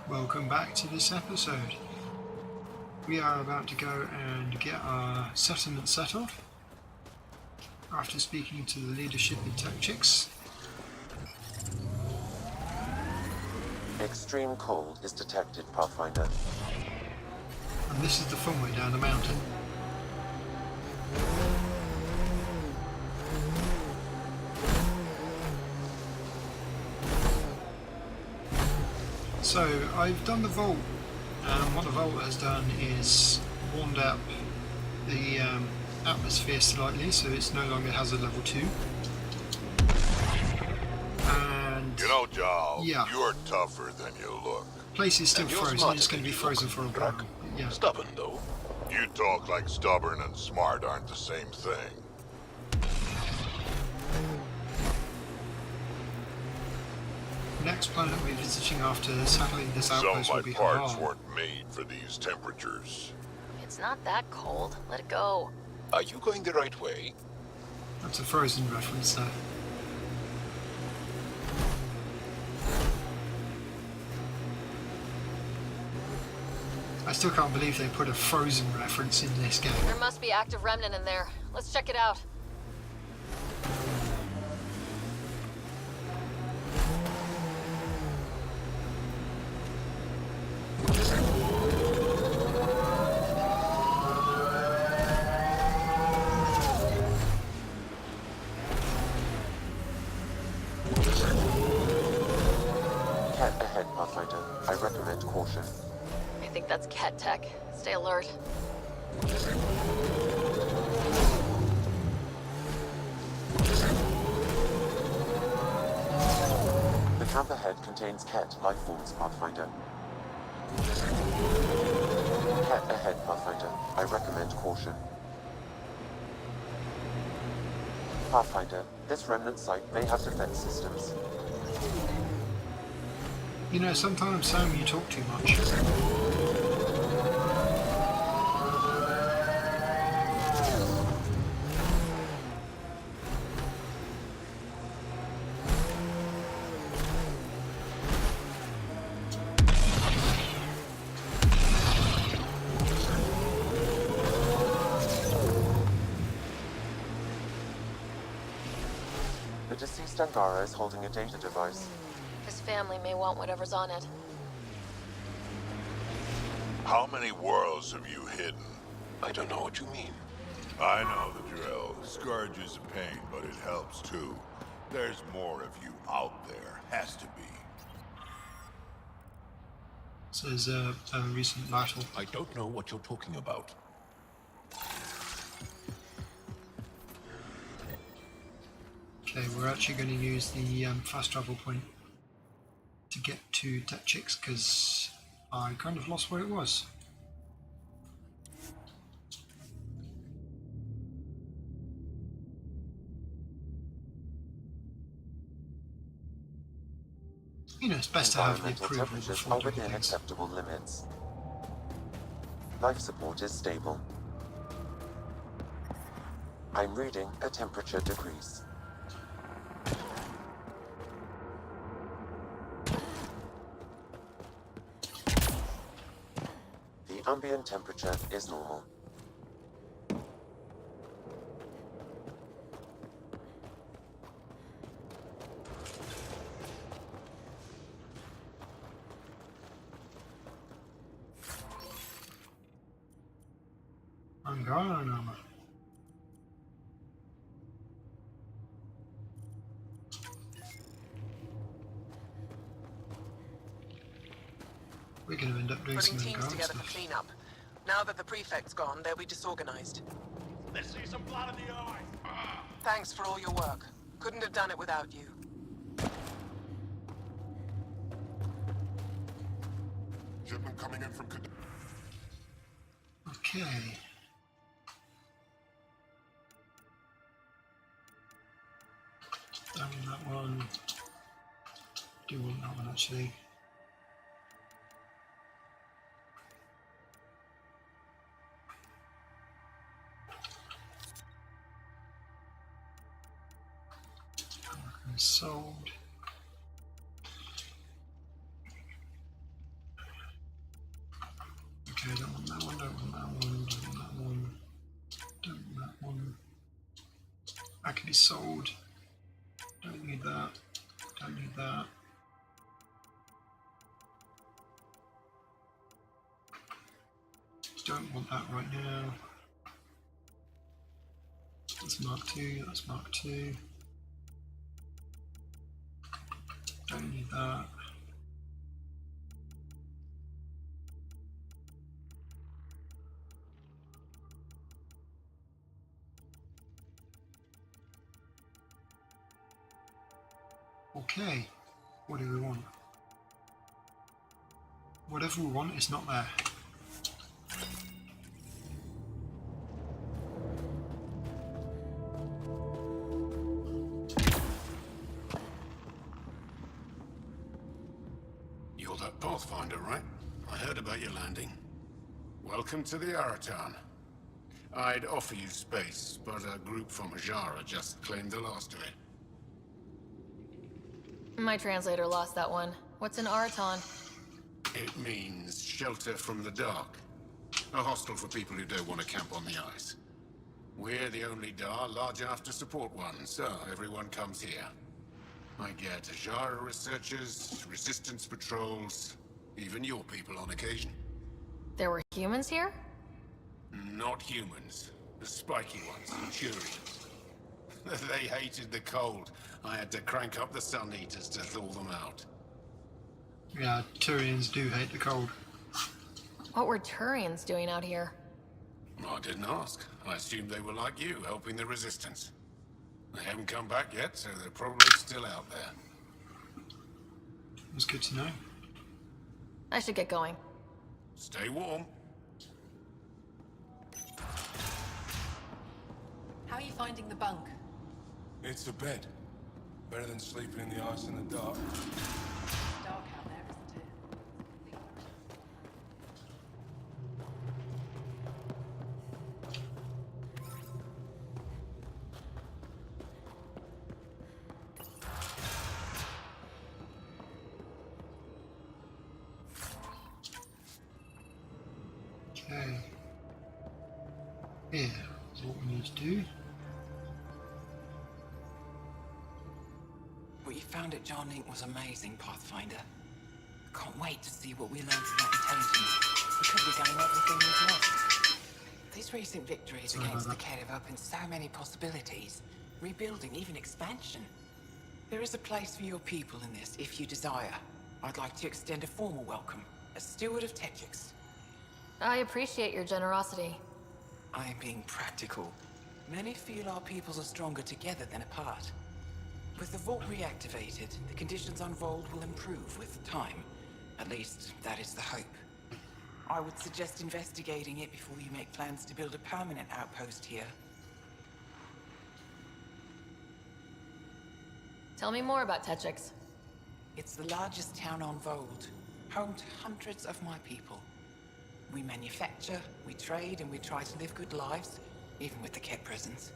Welcome back to this episode. We are about to go and get our settlement settled after speaking to the leadership in Tactics. Extreme cold is detected, Pathfinder. And this is the fun way down the mountain. So I've done the vault, and what the vault has done is warmed up the atmosphere slightly, so it's no longer hazard level 2. And you know, Jal, yeah, you're tougher than you look. Place is still frozen. It's going to be frozen for a while. Yeah. Stubborn, though. You talk like stubborn and smart aren't the same thing. Next planet we're visiting after settling this outpost Some will of be my parts Harar. weren't made for these temperatures. It's not that cold. Let it go. Are you going the right way? That's a Frozen reference there. I still can't believe they put a Frozen reference in this game. There must be active remnant in there. Let's check it out. Cat ahead, Pathfinder. I recommend caution. I think that's cat tech. Stay alert. The camp ahead contains cat life forms, Pathfinder. Cat ahead, Pathfinder. I recommend caution. Pathfinder, this remnant site may have defense systems. You know, sometimes, Sam, you talk too much. The deceased Angara is holding a data device. His family may want whatever's on it. How many worlds have you hidden? I don't know what you mean. I know the drill. Scourge is a pain, but it helps too. There's more of you out there. Has to be. So there's a recent battle. I don't know what you're talking about. Okay, we're actually going to use the fast travel point to get to Tactics because I kind of lost where it was. You know, it's best to have the Environmental approval temperatures before are doing within things. acceptable limits. Life support is stable. I'm reading a temperature decrease. The ambient temperature is normal. Angarnama. We're going to end up doing Putting some teams Angara together for stuff. cleanup. Now that the prefect's gone, they'll be disorganized. Let's see some blood in the eye. Thanks for all your work. Couldn't have done it without you. Shipment coming in from... Okay. Down that one. Do want that one actually. Sold. be sold. Don't need that. Don't need that. Don't want that right now. That's Mark 2, that's Mark 2. Don't need that. Okay, what do we want? Whatever we want is not there. You're that Pathfinder, right? I heard about your landing. Welcome to the Aratan. I'd offer you space, but a group from Ajara just claimed the last of it. My translator lost that one. What's an Araton? It means shelter from the dark. A hostel for people who don't want to camp on the ice. We're the only Dar large enough to support one, so everyone comes here. I get Ajara researchers, resistance patrols, even your people on occasion. There were humans here? Not humans. The spiky ones, Turians. They hated the cold. I had to crank up the Sun Eaters to thaw them out. Yeah, Turians do hate the cold. What were Turians doing out here? I didn't ask. I assumed they were like you, helping the Resistance. They haven't come back yet, so they're probably still out there. That's good to know. I should get going. Stay warm. How are you finding the bunk? It's a bed. Better than sleeping in the ice in the dark. Dark out there, isn't it? Okay. Here is what we need to do. What you found at John Inc. was amazing, Pathfinder. Can't wait to see what we learned from that intelligence. We could regain everything we've lost. These recent victories against the Kett have opened so many possibilities. Rebuilding, even expansion. There is a place for your people in this, if you desire. I'd like to extend a formal welcome as Steward of Techix. I appreciate your generosity. I am being practical. Many feel our peoples are stronger together than apart. With the vault reactivated, the conditions on Vold will improve with time. At least, that is the hope. I would suggest investigating it before you make plans to build a permanent outpost here. Tell me more about Techix. It's the largest town on Vold, home to hundreds of my people. We manufacture, we trade, and we try to live good lives, even with the Kett presence.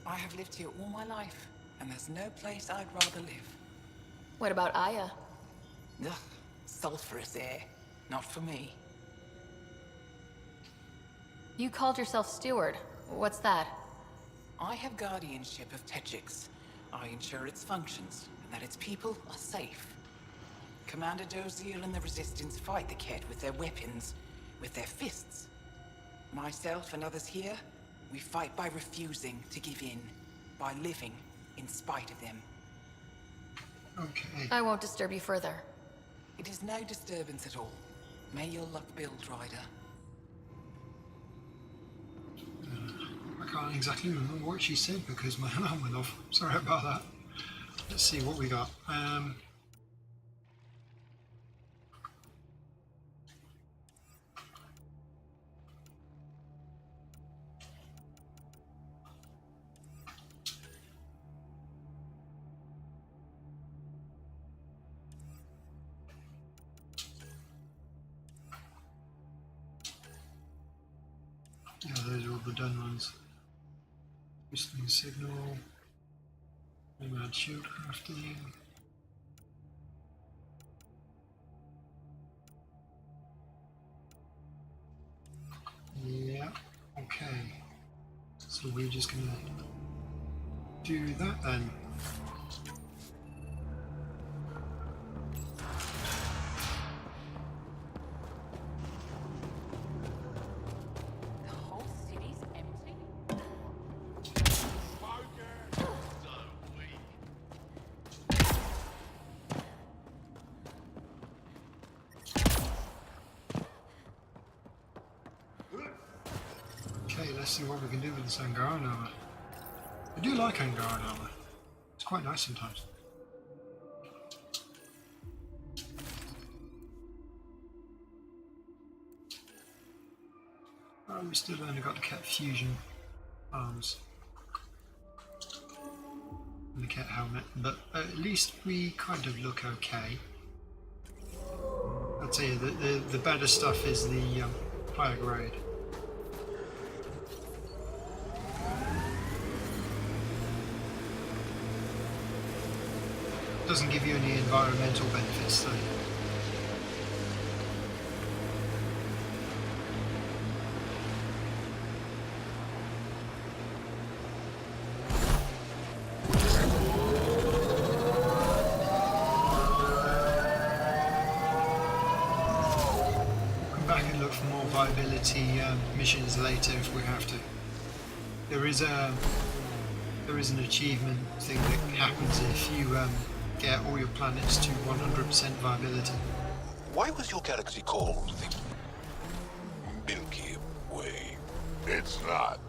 I have lived here all my life, and there's no place I'd rather live. What about Aya? Ugh, sulfurous air. Not for me. You called yourself steward. What's that? I have guardianship of Techix. I ensure its functions, and that its people are safe. Commander Doziel and the Resistance fight the Kett with their weapons, with their fists. Myself and others here, we fight by refusing to give in, by living in spite of them. Okay. I won't disturb you further. It is no disturbance at all. May your luck build, Ryder. I can't exactly remember what she said because my alarm went off. Sorry about that. Let's see what we got. Yeah, those are all the done ones. Listening signal. Nomad shield crafting. Yeah, okay. So we're just gonna Do that then. The whole city's empty? Okay, let's see what we can do with this Angaran armor. I do like Angaran armor. It's quite nice sometimes. Oh, we still only got the Cat Fusion arms and the Cat helmet, but at least we kind of look okay. I'd say the better stuff is the higher grade. Doesn't give you any environmental benefits though. Come back and look for more viability missions later if we have to. There is an achievement thing that happens if you get all your planets to 100% viability. Why was your galaxy called the Milky Way? It's not.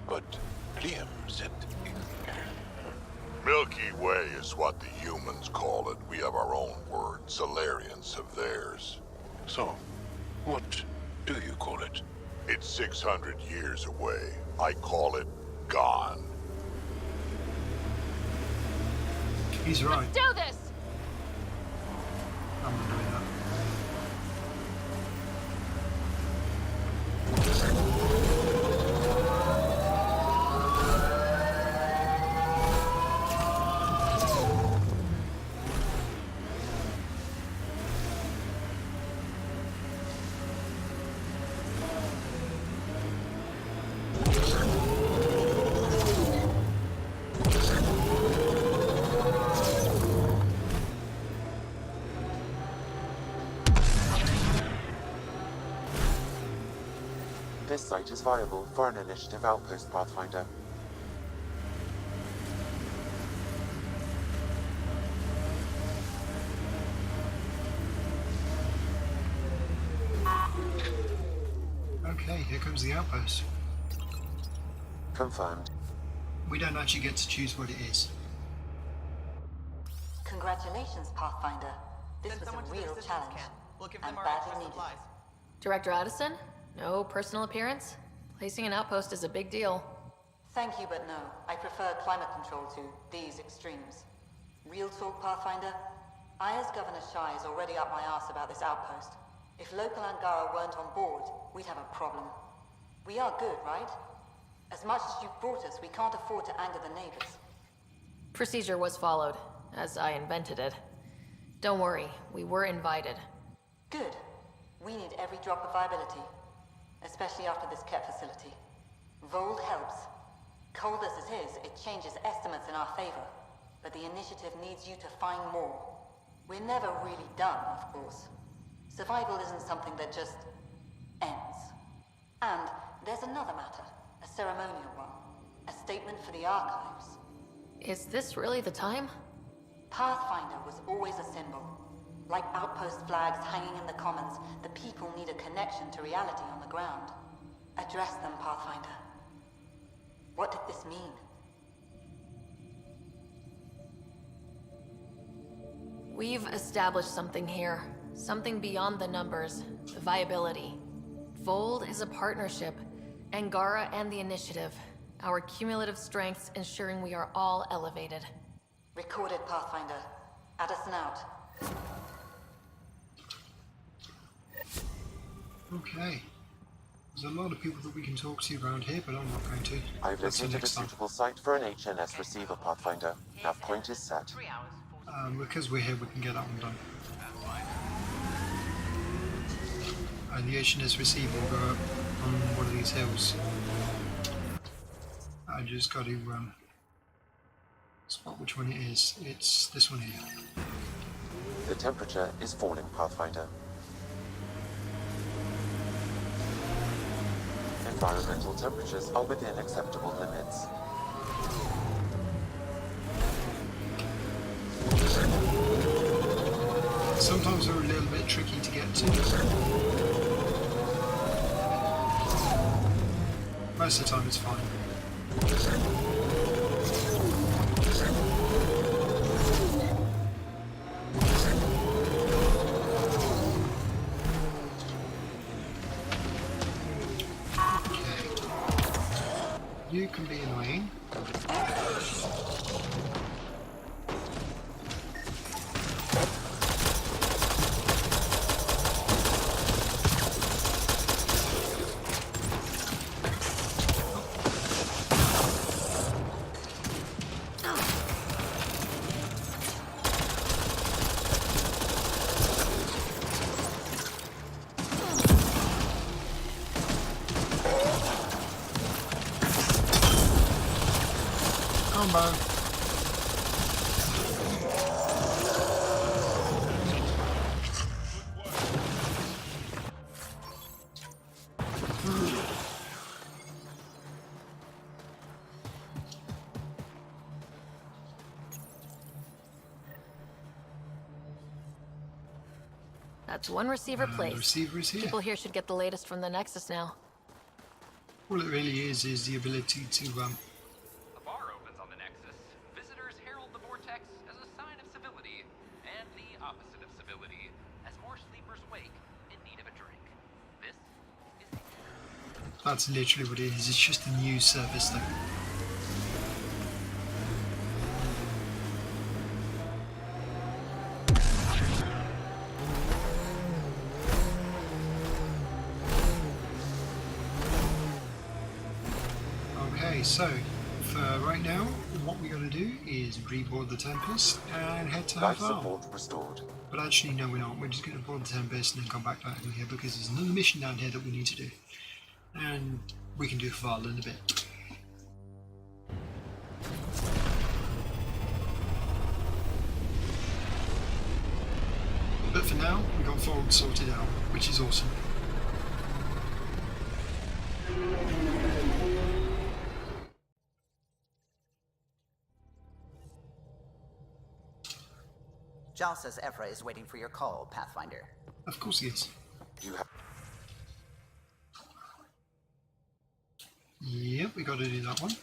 But Liam said... Milky Way is what the humans call it. We have our own word. Solarians have theirs. So, what do you call it? It's 600 years away. I call it gone. He's right. Do this! I'm not doing that. This site is viable for an initiative outpost, Pathfinder. Okay, here comes the outpost. Confirmed. We don't actually get to choose what it is. Congratulations, Pathfinder. This was a real challenge. We'll give and them our badly extra needed. supplies. Director Addison? No personal appearance? Placing an outpost is a big deal. Thank you, but no. I prefer climate control to these extremes. Real talk, Pathfinder? I, as Governor Shai, is already up my arse about this outpost. If local Angara weren't on board, we'd have a problem. We are good, right? As much as you've brought us, we can't afford to anger the neighbors. Procedure was followed, as I invented it. Don't worry, we were invited. Good. We need every drop of viability. Especially after this Ket facility. Vold helps. Cold as it is, it changes estimates in our favor. But the initiative needs you to find more. We're never really done, of course. Survival isn't something that just ends. And there's another matter. A ceremonial one. A statement for the archives. Is this really the time? Pathfinder was always a symbol. Like outpost flags hanging in the commons, the people need a connection to reality on the ground. Address them, Pathfinder. What did this mean? We've established something here. Something beyond the numbers. The viability. Vold is a partnership. Angara and the Initiative. Our cumulative strengths ensuring we are all elevated. Recorded, Pathfinder. Addison out. Okay. There's a lot of people that we can talk to around here, but I'm not going to. I've That's the located a next time. suitable site for an HNS receiver, Pathfinder. Nav point is set. Because we're here, we can get that one done. And the HNS receiver will go up on one of these hills. I just got to Spot which one it is. It's this one here. The temperature is falling, Pathfinder. Environmental temperatures are within acceptable limits. Sometimes they're a little bit tricky to get to. Most of the time it's fine. You can be annoying. Combo. That's one receiver The placed. receiver is here. People here should get the latest from the Nexus now. All it really is the ability to A bar opens on the Nexus. Visitors herald the vortex as a sign of civility, and the opposite of civility, as more sleepers wake in need of a drink. This is that's literally what it is. It's just a news service though. Okay, so for right now, what we got to do is reboard the Tempest and head to Life Haval. support restored. But actually, no, we're not. We're just going to board the Tempest and then come back down here because there's another mission down here that we need to do, and we can do Haval in a bit. But for now, we got Fold sorted out, which is awesome. Jal says Ephra is waiting for your call, Pathfinder. Of course he is. You have Yep, we got to do that one.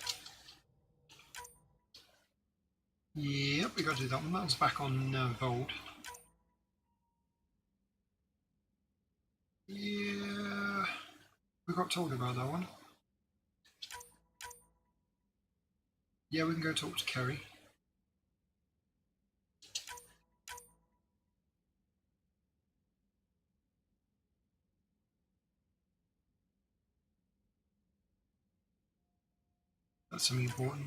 Yep, we got to do that one. That was back on Vold. Yeah, we got told about that one. Yeah, we can go talk to Kerry. That's something important.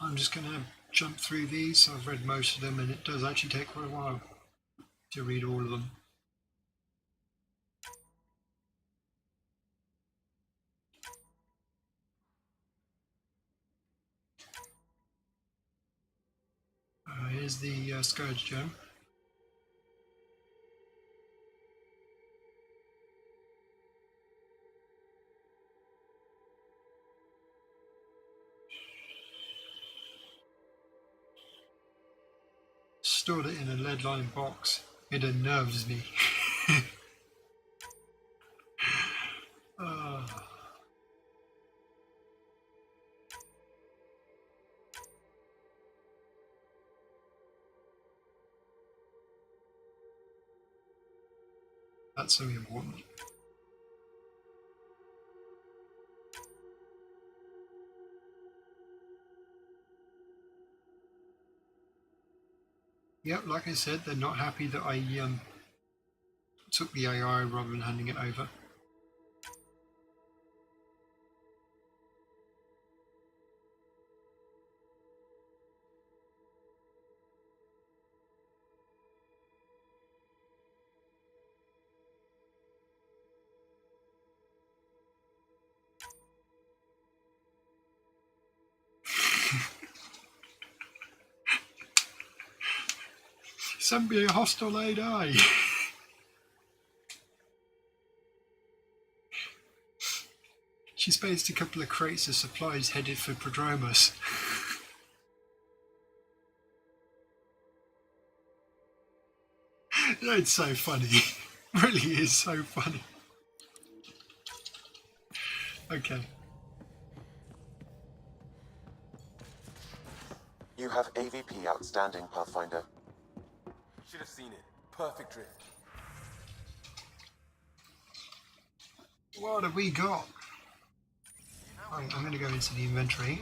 I'm just going to jump through these. I've read most of them and it does actually take quite a while to read all of them. Here's the Scourge Gem. Stored it in a lead-lined box. It unnerves me. That's so important. Yep, like I said, they're not happy that I took the AI rather than handing it over. Send me a hostile AD. She spaced a couple of crates of supplies headed for Prodromos. It's so funny. It really is so funny. Okay. You have AVP outstanding, Pathfinder. Should have seen it. Perfect drift. What have we got? I'm going to go into the inventory.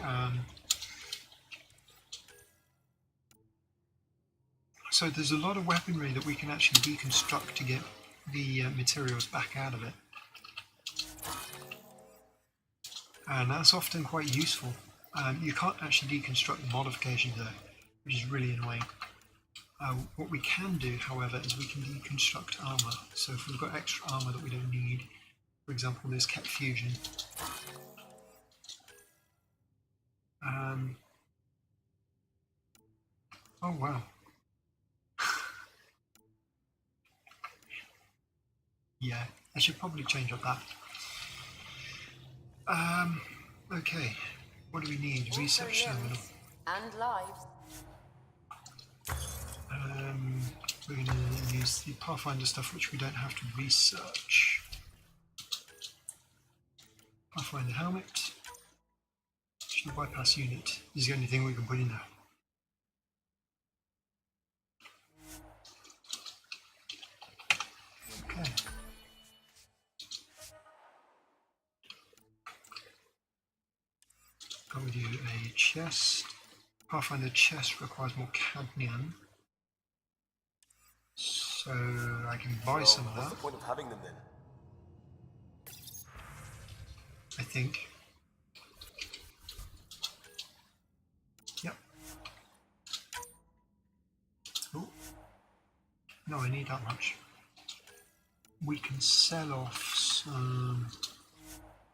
So there's a lot of weaponry that we can actually deconstruct to get the materials back out of it. And that's often quite useful. You can't actually deconstruct the modifications though, which is really annoying. What we can do, however, is we can deconstruct armor. So if we've got extra armor that we don't need, for example, this Ket Fusion. Oh wow. Yeah, I should probably change up that. Okay, what do we need? Research terminal. And lives. We're going to use the Pathfinder stuff which we don't have to research. Pathfinder helmet. Shield bypass unit is the only thing we can put in there. Okay. Got to do a chest. Pathfinder chest requires more cadmium. So I can buy some of that. What's the point of having them then? I think. Yep. Oh. No, I need that much. We can sell off some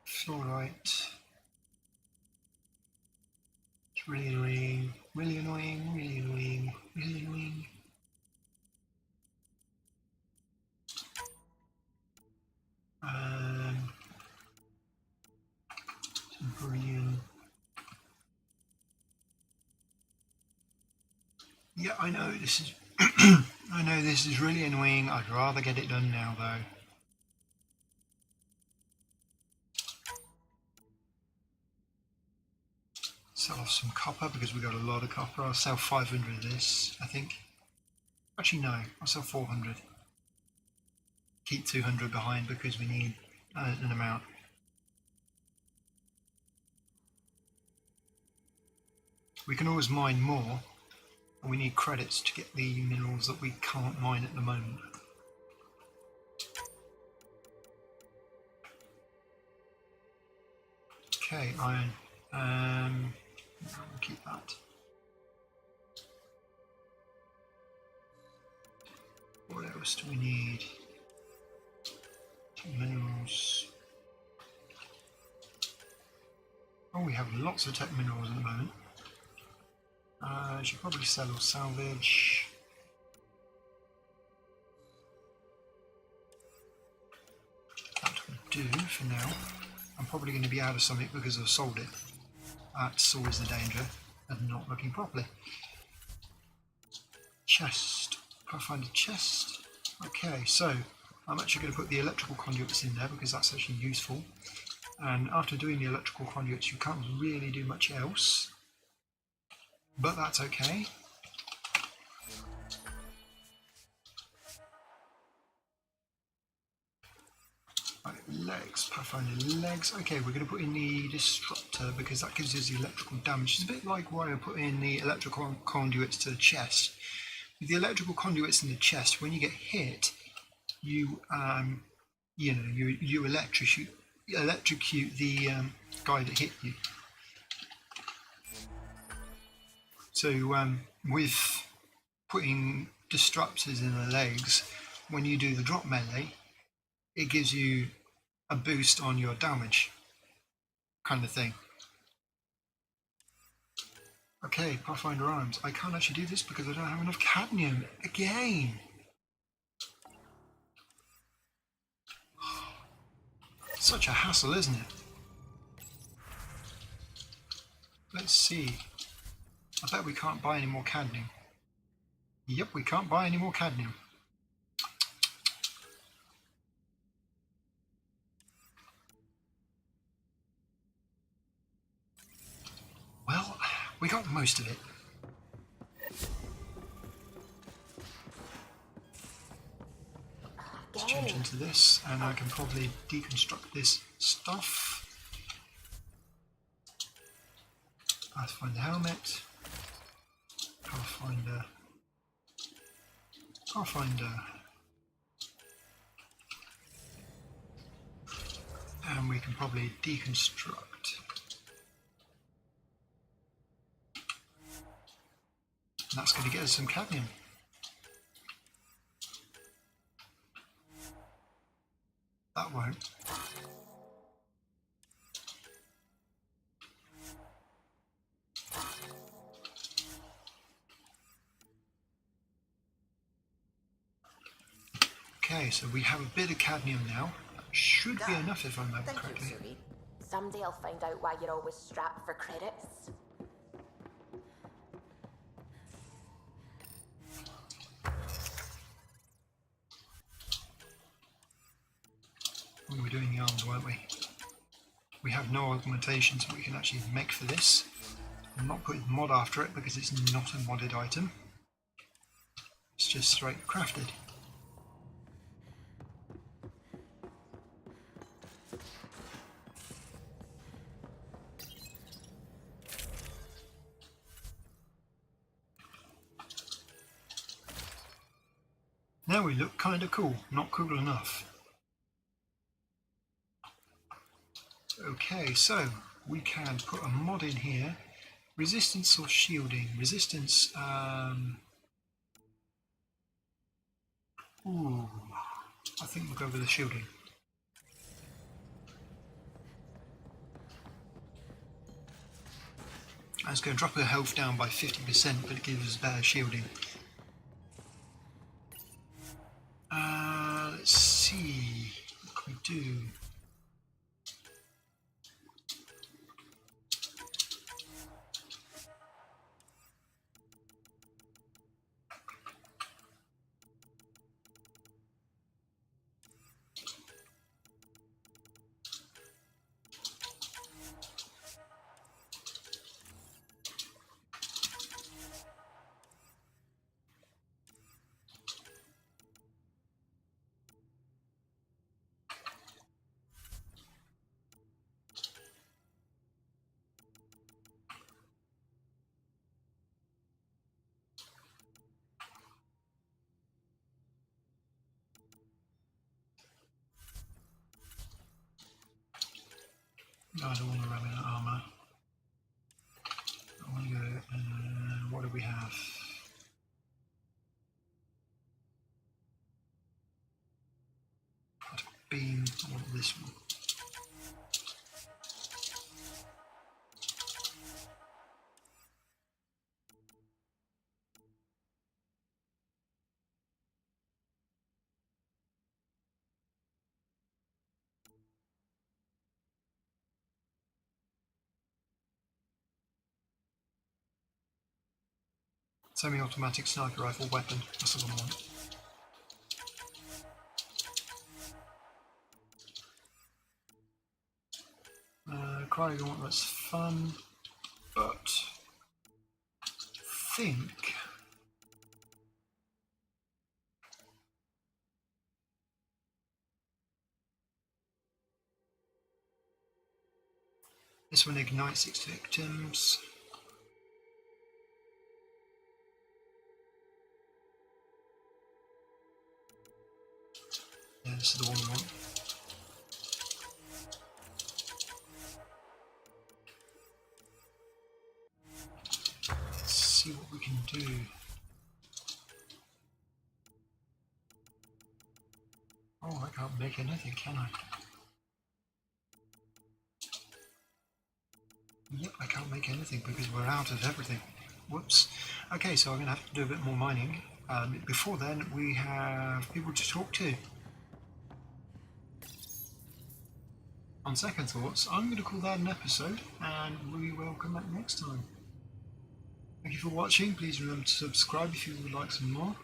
fluorite. It's really annoying, really annoying, really annoying, really annoying. Brilliant. Yeah, I know this is I know this is really annoying. I'd rather get it done now though. Sell off some copper because we got a lot of copper. I'll sell 500 of this, I think. Actually no, I'll sell 400. Keep 200 behind because we need an amount. We can always mine more, and we need credits to get the minerals that we can't mine at the moment. Okay, iron. We'll keep that. What else do we need? Minerals. Oh, we have lots of tech minerals at the moment. I should probably sell or salvage. That will do for now. I'm probably going to be out of something because I've sold it. That's always the danger of not looking properly. Chest. Pathfinder chest. Okay, so I'm actually going to put the electrical conduits in there because that's actually useful. And after doing the electrical conduits, you can't really do much else. But that's okay. Right, legs, Pathfinder legs. Okay, we're going to put in the disruptor because that gives us the electrical damage. It's a bit like why I put in the electrical conduits to the chest. With the electrical conduits in the chest, when you get hit, you electrocute the guy that hit you. So with putting disruptors in the legs, when you do the drop melee, it gives you a boost on your damage, kind of thing. Okay, Pathfinder arms. I can't actually do this because I don't have enough cadmium. Again! Such a hassle, isn't it? Let's see. I bet we can't buy any more cadmium. Yep, we can't buy any more cadmium. Well, we got most of it. Let's change into this, and I can probably deconstruct this stuff. Pathfinder helmet. Pathfinder. And we can probably deconstruct. And that's going to get us some cadmium. That won't. Okay, so we have a bit of cadmium now. That should be enough if I remember correctly. Someday I'll find out why you're always strapped for credits. We were doing the arms, weren't we? We have no augmentations we can actually make for this. I'm not putting mod after it because it's not a modded item. It's just straight crafted. Now we look kind of cool, not cool enough. Okay, so we can put a mod in here. Resistance or shielding? Resistance, ooh, I think we'll go with the shielding. And it's going to drop her health down by 50%, but it gives us better shielding. Let's see, what can we do? No, I don't want to run in armour. I want to go, what do we have? Beam, I want this one. Semi-automatic sniper rifle weapon, that's the one I want. Cryo, that's fun, but I think this one ignites 6 victims. Yeah, this is the one we want. Let's see what we can do. Oh, I can't make anything, can I? Yep, I can't make anything because we're out of everything. Whoops. Okay, so I'm going to have to do a bit more mining. Before then, we have people to talk to. On second thoughts, I'm going to call that an episode, and we will come back next time. Thank you for watching. Please remember to subscribe if you would like some more.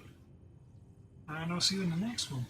And I'll see you in the next one.